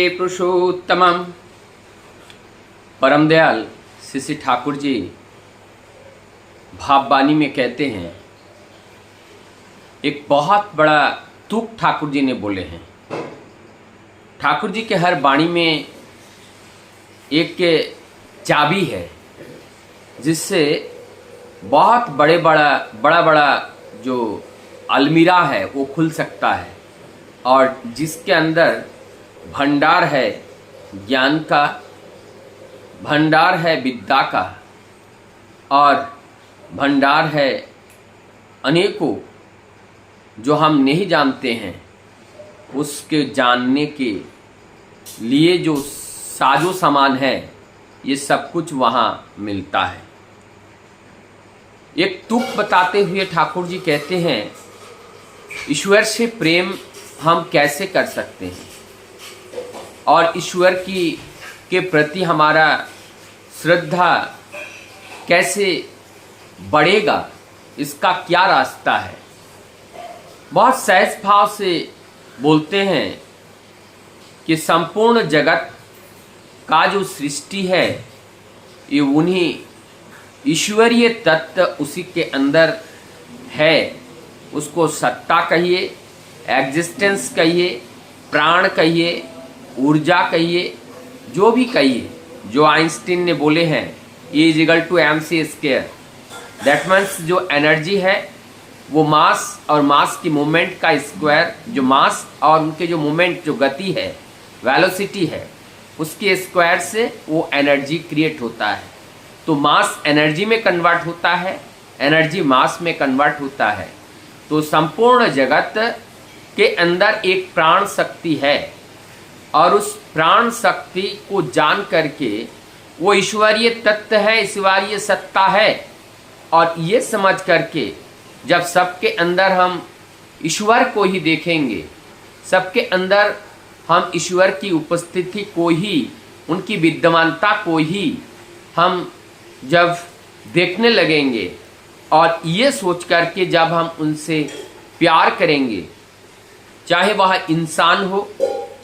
पुरुषोत्तमम परम दयाल श्री श्री ठाकुर जी भाववाणी में कहते हैं, एक बहुत बड़ा तुक ठाकुर जी ने बोले हैं। ठाकुर जी के हर वाणी में एक चाबी है जिससे बहुत बड़ा जो अलमीरा है वो खुल सकता है, और जिसके अंदर भंडार है ज्ञान का, भंडार है विद्या का, और भंडार है अनेकों जो हम नहीं जानते हैं उसके जानने के लिए जो साजो सामान है, ये सब कुछ वहाँ मिलता है। एक तुक बताते हुए ठाकुर जी कहते हैं, ईश्वर से प्रेम हम कैसे कर सकते हैं और ईश्वर के प्रति हमारा श्रद्धा कैसे बढ़ेगा, इसका क्या रास्ता है। बहुत सहज भाव से बोलते हैं कि संपूर्ण जगत का जो सृष्टि है ये उन्हीं ईश्वरीय तत्व उसी के अंदर है। उसको सत्ता कहिए, एग्जिस्टेंस कहिए, प्राण कहिए, ऊर्जा कहिए, जो भी कहिए। जो आइंस्टीन ने बोले हैं E = mc², दैट मीन्स जो एनर्जी है वो मास और मास की मूवमेंट का स्क्वायर, जो मास और उनके जो मूवमेंट जो गति है, वेलोसिटी है, उसके स्क्वायर से वो एनर्जी क्रिएट होता है। तो मास एनर्जी में कन्वर्ट होता है, एनर्जी मास में कन्वर्ट होता है। तो संपूर्ण जगत के अंदर एक प्राण शक्ति है, और उस प्राण शक्ति को जान करके वो ईश्वरीय तत्व है, ईश्वरीय सत्ता है। और ये समझ करके जब सबके अंदर हम ईश्वर को ही देखेंगे, सबके अंदर हम ईश्वर की उपस्थिति को ही, उनकी विद्यमानता को ही हम जब देखने लगेंगे, और ये सोच करके जब हम उनसे प्यार करेंगे, चाहे वह इंसान हो,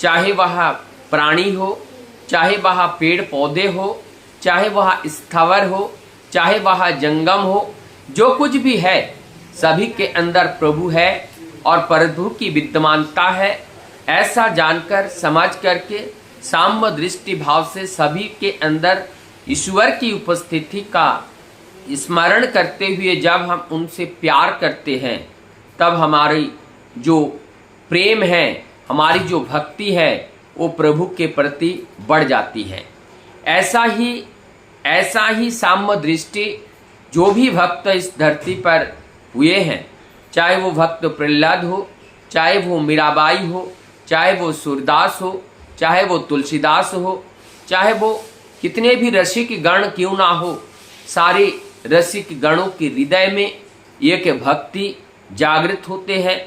चाहे वह प्राणी हो, चाहे वह पेड़ पौधे हो, चाहे वह स्थावर हो, चाहे वह जंगम हो, जो कुछ भी है सभी के अंदर प्रभु है और प्रभु की विद्यमानता है। ऐसा जानकर समझ करके साम्य दृष्टि भाव से सभी के अंदर ईश्वर की उपस्थिति का स्मरण करते हुए जब हम उनसे प्यार करते हैं, तब हमारी जो प्रेम है, हमारी जो भक्ति है, वो प्रभु के प्रति बढ़ जाती है। ऐसा ही साम्य दृष्टि जो भी भक्त इस धरती पर हुए हैं, चाहे वो भक्त प्रहलाद हो, चाहे वो मीराबाई हो, चाहे वो सूरदास हो, चाहे वो तुलसीदास हो, चाहे वो कितने भी रसिक गण क्यों ना हो, सारे रसिक गणों के हृदय में एक भक्ति जागृत होते हैं,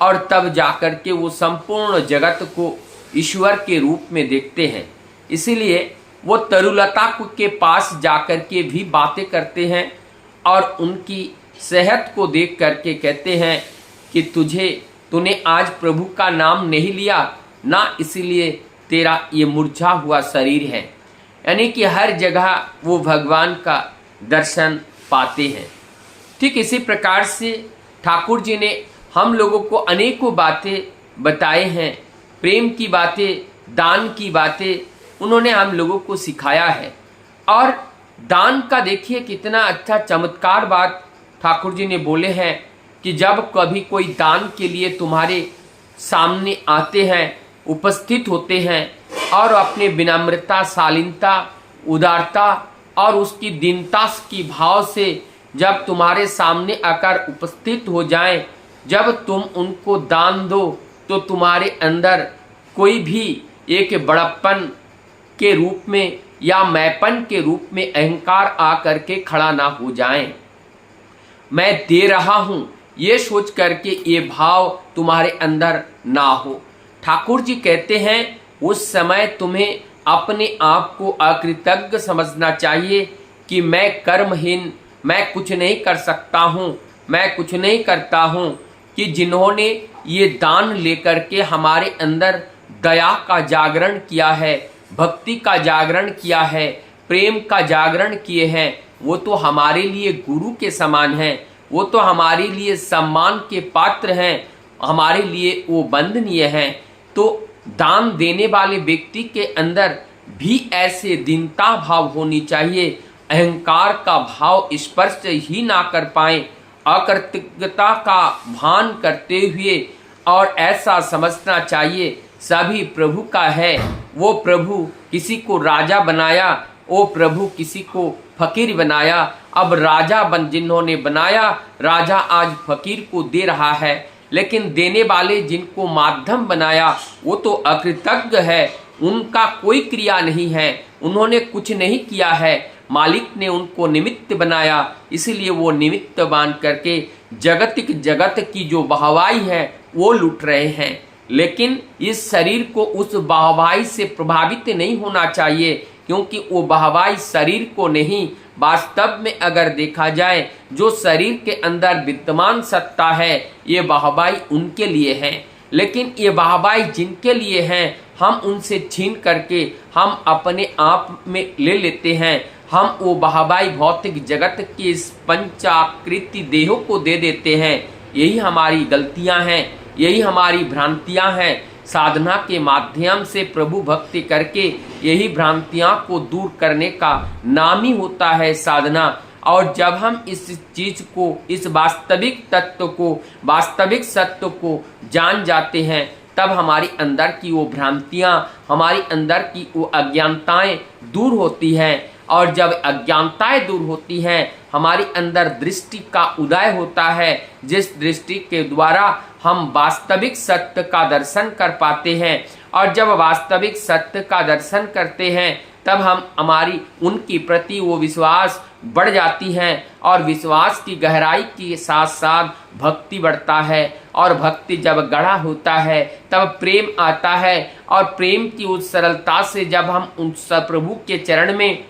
और तब जाकर के वो संपूर्ण जगत को ईश्वर के रूप में देखते हैं। इसीलिए वो तरुलता के पास जाकर के भी बातें करते हैं, और उनकी सेहत को देख करके कहते हैं कि तूने आज प्रभु का नाम नहीं लिया ना, इसीलिए तेरा ये मुरझा हुआ शरीर है। यानी कि हर जगह वो भगवान का दर्शन पाते हैं। ठीक इसी प्रकार से ठाकुर जी ने हम लोगों को अनेकों बातें बताए हैं, प्रेम की बातें, दान की बातें उन्होंने हम लोगों को सिखाया है। और दान का देखिए कितना अच्छा चमत्कार बात ठाकुर जी ने बोले हैं कि जब कभी कोई दान के लिए तुम्हारे सामने आते हैं, उपस्थित होते हैं, और अपने विनम्रता, शालीनता, उदारता और उसकी दीनता की भाव से जब तुम्हारे सामने आकर उपस्थित हो जाएं, जब तुम उनको दान दो, तो तुम्हारे अंदर कोई भी एक बड़प्पन के रूप में या मैपन के रूप में अहंकार आकर के खड़ा ना हो जाए। मैं दे रहा हूं ये सोच करके ये भाव तुम्हारे अंदर ना हो। ठाकुर जी कहते हैं उस समय तुम्हें अपने आप को अकृतज्ञ समझना चाहिए कि मैं कर्महीन, मैं कुछ नहीं कर सकता हूं, मैं कुछ नहीं करता हूं, कि जिन्होंने ये दान लेकर के हमारे अंदर दया का जागरण किया है, भक्ति का जागरण किया है, प्रेम का जागरण किए हैं, वो तो हमारे लिए गुरु के समान हैं, वो तो हमारे लिए सम्मान के पात्र हैं, हमारे लिए वो वंदनीय हैं। तो दान देने वाले व्यक्ति के अंदर भी ऐसे दीनता भाव होनी चाहिए, अहंकार का भाव स्पर्श ही ना कर पाए, अकृतज्ञता का भान करते हुए, और ऐसा समझना चाहिए सभी प्रभु का है। वो प्रभु किसी को राजा बनाया, वो प्रभु किसी को फकीर बनाया। अब राजा जिन्होंने बनाया, राजा आज फकीर को दे रहा है, लेकिन देने वाले जिनको माध्यम बनाया वो तो अकृतज्ञ है, उनका कोई क्रिया नहीं है, उन्होंने कुछ नहीं किया है, मालिक ने उनको निमित्त बनाया, इसलिए वो निमित्त बांध करके जगत की जो वाहवाही है वो लूट रहे हैं। लेकिन इस शरीर को उस वाहवाही से प्रभावित नहीं होना चाहिए, क्योंकि वो वाहवाही शरीर को नहीं, वास्तव में अगर देखा जाए जो शरीर के अंदर विद्यमान सत्ता है, ये वाहवाही उनके लिए है। लेकिन ये वाहवाही जिनके लिए हैं, हम उनसे छीन करके हम अपने आप में ले लेते हैं। हम वो वाहवाही भौतिक जगत के इस पंचाकृति देहों को दे देते हैं। यही हमारी गलतियां हैं, यही हमारी भ्रांतियां हैं। साधना के माध्यम से प्रभु भक्ति करके यही भ्रांतियां को दूर करने का नाम ही होता है साधना। और जब हम इस चीज को, इस वास्तविक तत्व को, वास्तविक सत्य को जान जाते हैं, तब हमारी अंदर की वो भ्रांतियां, हमारी अंदर की वो अज्ञानताएं दूर होती हैं। और जब अज्ञानताएं दूर होती हैं, हमारी अंदर दृष्टि का उदय होता है, जिस दृष्टि के द्वारा हम वास्तविक सत्य का दर्शन कर पाते हैं। और जब वास्तविक सत्य का दर्शन करते हैं, तब हम हमारी उनकी प्रति वो विश्वास बढ़ जाती है, और विश्वास की गहराई के साथ साथ भक्ति बढ़ता है। और भक्ति जब गढ़ा होता है, तब प्रेम आता है, और प्रेम की उस सरलता से जब हम उन प्रभु के चरण में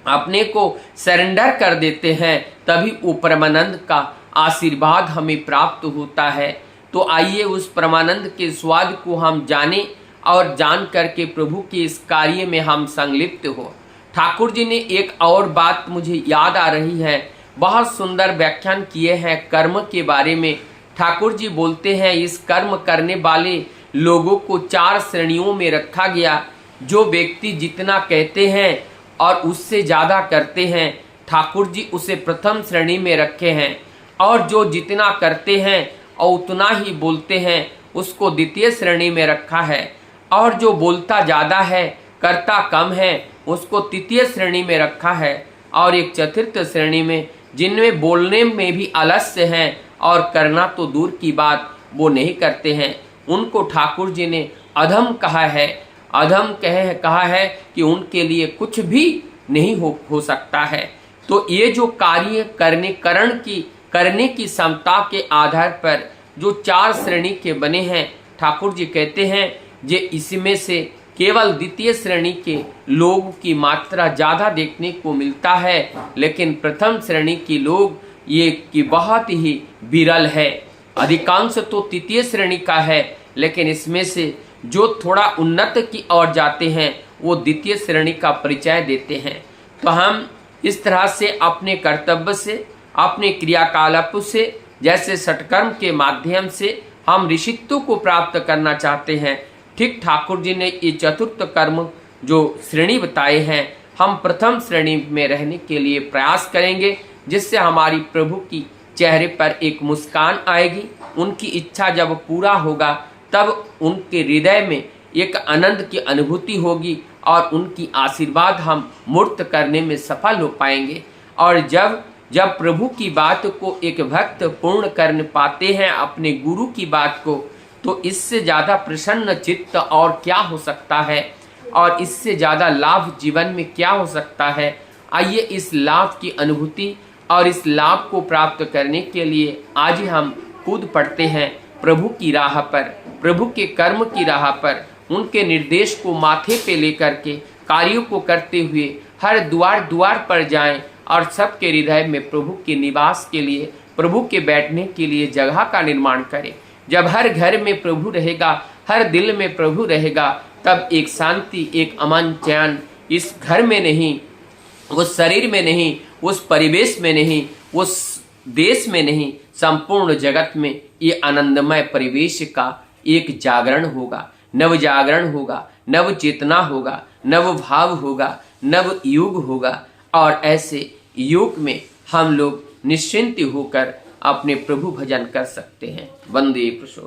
अपने को सरेंडर कर देते हैं, तभी वो परमानंद का आशीर्वाद हमें प्राप्त होता है। तो आइए उस परमानंद के स्वाद को हम जानें, और जान करके प्रभु के इस कार्य में हम संलिप्त हो। ठाकुर जी ने एक और बात मुझे याद आ रही है, बहुत सुंदर व्याख्यान किए हैं कर्म के बारे में। ठाकुर जी बोलते हैं, इस कर्म करने वाले लोगों को 4 श्रेणियों में रखा गया। जो व्यक्ति जितना कहते हैं और उससे ज़्यादा करते हैं, ठाकुर जी उसे प्रथम श्रेणी में रखे हैं। और जो जितना करते हैं और उतना ही बोलते हैं, उसको द्वितीय श्रेणी में रखा है। और जो बोलता ज़्यादा है, करता कम है, उसको तृतीय श्रेणी में रखा है। और एक चतुर्थ श्रेणी में, जिनमें बोलने में भी आलस्य हैं और करना तो दूर की बात, वो नहीं करते हैं, उनको ठाकुर जी ने अधम कहा है। अधम कहा है कि उनके लिए कुछ भी नहीं हो सकता है। तो ये जो कार्य करने की क्षमता के आधार पर जो 4 श्रेणी के बने हैं, ठाकुर जी कहते हैं जे इसमें से केवल द्वितीय श्रेणी के लोग की मात्रा ज़्यादा देखने को मिलता है, लेकिन प्रथम श्रेणी के लोग ये कि बहुत ही विरल है। अधिकांश तो तृतीय श्रेणी का है, लेकिन इसमें से जो थोड़ा उन्नत की ओर जाते हैं, वो द्वितीय श्रेणी का परिचय देते हैं। तो हम इस तरह से अपने कर्तव्य से, अपने क्रियाकलाप से, जैसे सत्कर्म के माध्यम से हम ऋषित्व को प्राप्त करना चाहते हैं, ठीक ठाकुर जी ने ये चतुर्थ कर्म जो श्रेणी बताए हैं, हम प्रथम श्रेणी में रहने के लिए प्रयास करेंगे, जिससे हमारी प्रभु की चेहरे पर एक मुस्कान आएगी। उनकी इच्छा जब पूरा होगा, तब उनके हृदय में एक आनंद की अनुभूति होगी, और उनकी आशीर्वाद हम मूर्त करने में सफल हो पाएंगे। और जब प्रभु की बात को एक भक्त पूर्ण कर पाते हैं, अपने गुरु की बात को, तो इससे ज़्यादा प्रसन्न चित्त और क्या हो सकता है, और इससे ज़्यादा लाभ जीवन में क्या हो सकता है। आइए इस लाभ की अनुभूति और इस लाभ को प्राप्त करने के लिए आज ही हम कूद पड़ते हैं प्रभु की राह पर, प्रभु के कर्म की राह पर। उनके निर्देश को माथे पे लेकर के कार्यों को करते हुए हर द्वार पर जाएं, और सबके हृदय में प्रभु के निवास के लिए, प्रभु के बैठने के लिए जगह का निर्माण करें। जब हर घर में प्रभु रहेगा, हर दिल में प्रभु रहेगा, तब एक शांति, एक अमन चैन इस घर में नहीं, उस शरीर में नहीं, उस परिवेश में नहीं, उस देश में नहीं, संपूर्ण जगत में ये आनंदमय परिवेश का एक जागरण होगा, नव जागरण होगा, नव चेतना होगा, नव भाव होगा, नव युग होगा। और ऐसे युग में हम लोग निश्चिंत होकर अपने प्रभु भजन कर सकते हैं। वंदे पुरुषोत्तम।